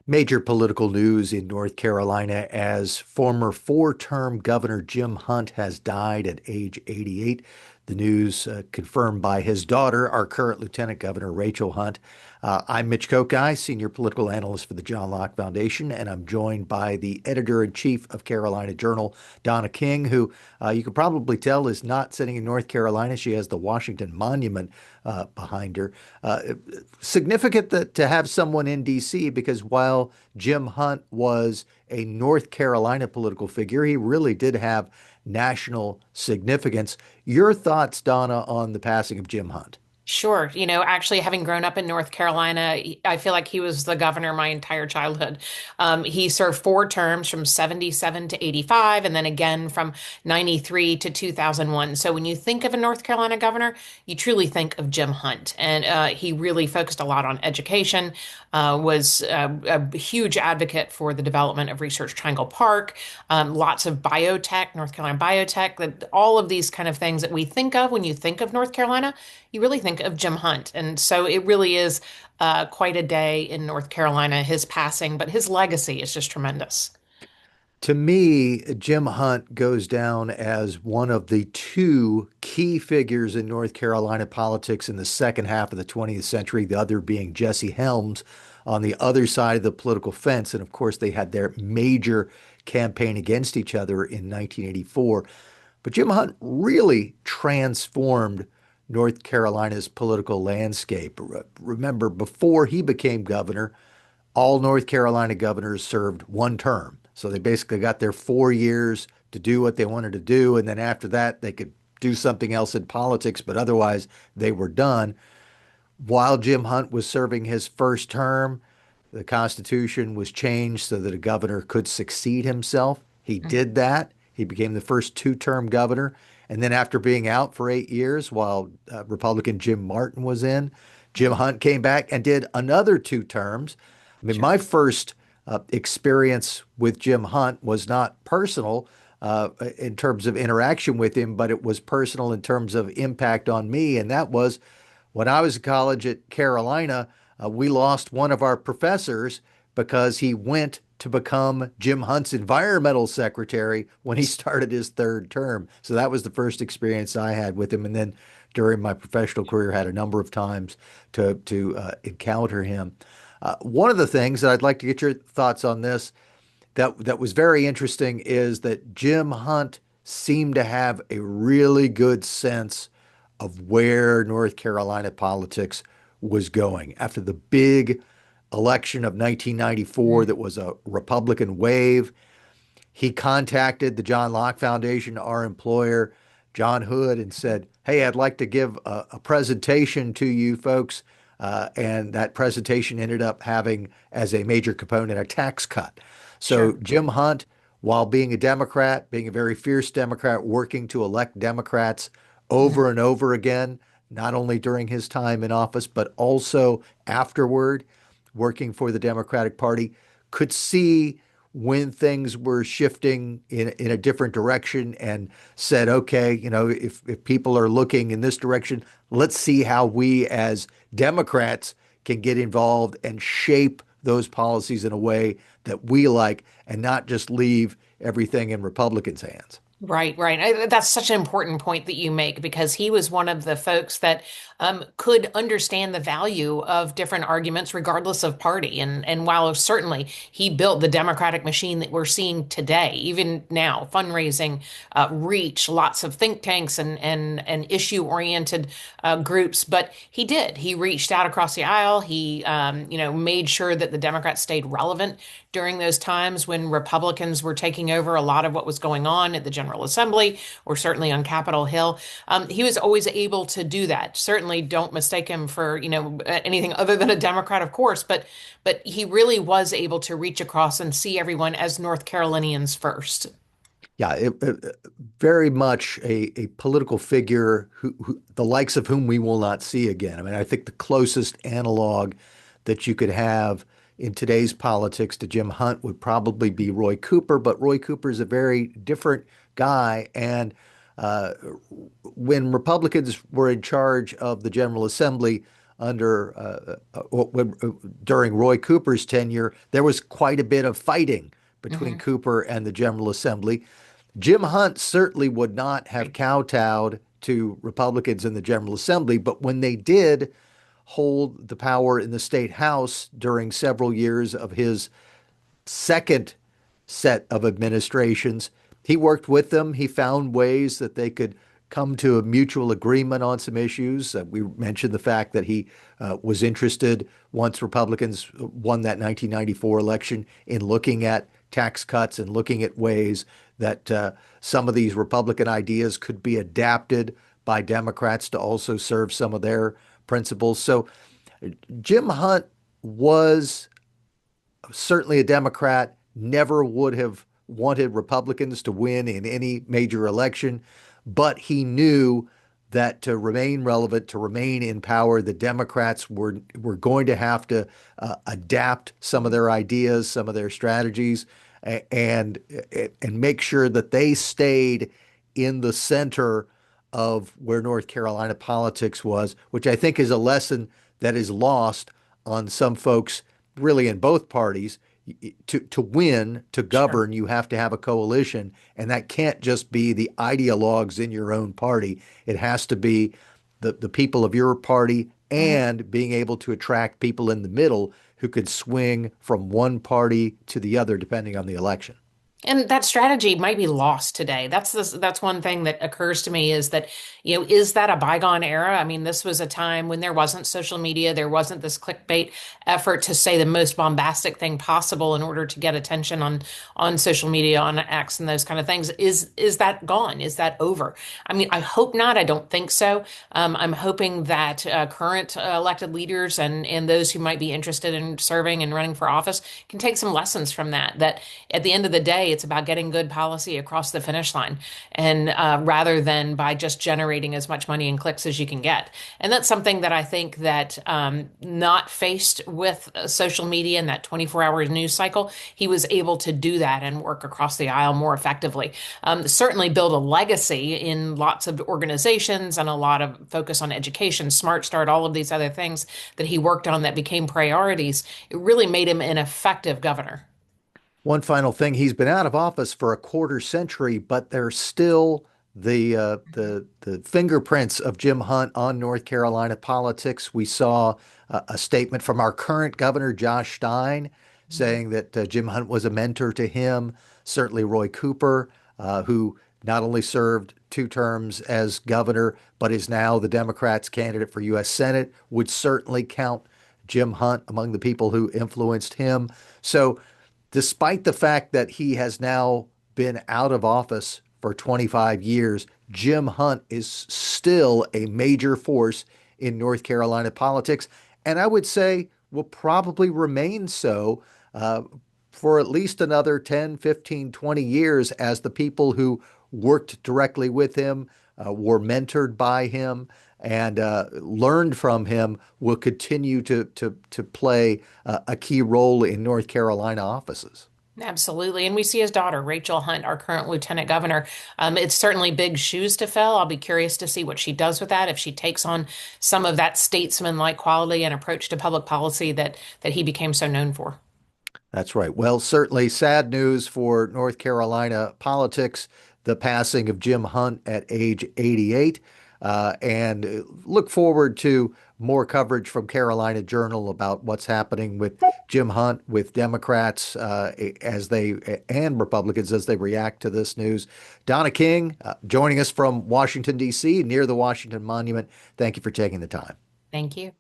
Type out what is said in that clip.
Major political news in North Carolina as former four-term Governor Jim Hunt has died at age 88. The news confirmed by his daughter, our current Lieutenant Governor Rachel Hunt. I'm Mitch Kokai, Senior Political Analyst for the John Locke Foundation, and I'm joined by the Editor-in-Chief of Carolina Journal, Donna King, who you can probably tell is not sitting in North Carolina. She has the Washington Monument behind her. Significant to have someone in D.C. because while Jim Hunt was a North Carolina political figure, he really did have national significance. Your thoughts, Donna, on the passing of Jim Hunt? Sure. Actually, having grown up in North Carolina, I feel like he was the governor my entire childhood. He served four terms from 77 to 85, and then again from 93 to 2001. So when you think of a North Carolina governor, you truly think of Jim Hunt. And he really focused a lot on education, was a huge advocate for the development of Research Triangle Park, lots of biotech, North Carolina biotech, all of these kind of things that we think of when you think of North Carolina, you really think of Jim Hunt. And so it really is quite a day in North Carolina, his passing, but his legacy is just tremendous. To me, Jim Hunt goes down as one of the two key figures in North Carolina politics in the second half of the 20th century, the other being Jesse Helms on the other side of the political fence. And of course, they had their major campaign against each other in 1984. But Jim Hunt really transformed North Carolina's political landscape. Remember, before he became governor, all North Carolina governors served one term. So they basically got their 4 years to do what they wanted to do. And then after that, they could do something else in politics, but otherwise they were done. While Jim Hunt was serving his first term, the Constitution was changed so that a governor could succeed himself. He did that. He became the first two-term governor. And then after being out for 8 years while Republican Jim Martin was in, Jim Hunt came back and did another two terms. I mean, Sure. my first experience with Jim Hunt was not personal in terms of interaction with him, but it was personal in terms of impact on me. And that was when I was in college at Carolina, we lost one of our professors because he went to become Jim Hunt's environmental secretary when he started his third term. So that was the first experience I had with him. And then during my professional career, had a number of times to encounter him. One of the things that I'd like to get your thoughts on this that was very interesting is that Jim Hunt seemed to have a really good sense of where North Carolina politics was going. After the big election of 1994, that was a Republican wave, he contacted the John Locke Foundation, our employer, John Hood, and said, "Hey, I'd like to give a presentation to you folks." And that presentation ended up having as a major component a tax cut. So Sure. Jim Hunt, while being a Democrat, being a very fierce Democrat, working to elect Democrats over and over again, not only during his time in office, but also afterward, working for the Democratic Party, could see when things were shifting in a different direction and said, okay, if people are looking in this direction, let's see how we as Democrats can get involved and shape those policies in a way that we like and not just leave everything in Republicans' hands. Right, right. That's such an important point that you make because he was one of the folks that could understand the value of different arguments regardless of party. And while certainly he built the democratic machine that we're seeing today, even now, fundraising, reach, lots of think tanks and issue-oriented groups, but he did. He reached out across the aisle. He, made sure that the Democrats stayed relevant during those times when Republicans were taking over a lot of what was going on at the General Assembly or certainly on Capitol Hill. He was always able to do that. Certainly don't mistake him for, anything other than a Democrat, of course, but he really was able to reach across and see everyone as North Carolinians first. Yeah, very much a political figure the likes of whom we will not see again. I mean, I think the closest analog that you could have in today's politics to Jim Hunt would probably be Roy Cooper, but Roy Cooper is a very different guy. And uh, when Republicans were in charge of the General Assembly under during Roy Cooper's tenure, there was quite a bit of fighting between Hmm. Cooper and the General Assembly. Jim Hunt certainly would not have Right. kowtowed to Republicans in the General Assembly, but when they did hold the power in the state house during several years of his second set of administrations, he worked with them. He found ways that they could come to a mutual agreement on some issues. We mentioned the fact that he was interested, once Republicans won that 1994 election, in looking at tax cuts and looking at ways that some of these Republican ideas could be adapted by Democrats to also serve some of their principles. So Jim Hunt was certainly a Democrat, never would have wanted Republicans to win in any major election, but he knew that to remain relevant, to remain in power, the Democrats were going to have to adapt some of their ideas, some of their strategies, and and make sure that they stayed in the center of where North Carolina politics was, which I think is a lesson that is lost on some folks, really in both parties. To win, to Sure. govern, you have to have a coalition, and that can't just be the ideologues in your own party. It has to be the people of your party Mhm. and being able to attract people in the middle who could swing from one party to the other depending on the election. And that strategy might be lost today. That's one thing that occurs to me is that, is that a bygone era? I mean, this was a time when there wasn't social media, there wasn't this clickbait effort to say the most bombastic thing possible in order to get attention on social media, on X and those kind of things. Is that gone? Is that over? I mean, I hope not. I don't think so. I'm hoping that current elected leaders and those who might be interested in serving and running for office can take some lessons from that. That at the end of the day, it's about getting good policy across the finish line, and rather than by just generating as much money and clicks as you can get. And that's something that I think that not faced with social media and that 24-hour news cycle, he was able to do that and work across the aisle more effectively. Certainly build a legacy in lots of organizations and a lot of focus on education, Smart Start, all of these other things that he worked on that became priorities. It really made him an effective governor. One final thing, he's been out of office for a quarter century, but there's still the fingerprints of Jim Hunt on North Carolina politics. We saw a statement from our current governor, Josh Stein, saying that Jim Hunt was a mentor to him. Certainly Roy Cooper, who not only served 2 terms as governor, but is now the Democrats' candidate for U.S. Senate, would certainly count Jim Hunt among the people who influenced him. So despite the fact that he has now been out of office for 25 years, Jim Hunt is still a major force in North Carolina politics. And I would say will probably remain so uh, for at least another 10, 15, 20 years as the people who worked directly with him, were mentored by him, and learned from him will continue to play a key role in North Carolina offices. Absolutely. And we see his daughter, Rachel Hunt, our current lieutenant governor. It's certainly big shoes to fill. I'll be curious to see what she does with that, if she takes on some of that statesman-like quality and approach to public policy that he became so known for. That's right. Well, certainly sad news for North Carolina politics, the passing of Jim Hunt at age 88. And look forward to more coverage from Carolina Journal about what's happening with Jim Hunt, with Democrats as they and Republicans as they react to this news. Donna King, joining us from Washington, D.C., near the Washington Monument. Thank you for taking the time. Thank you.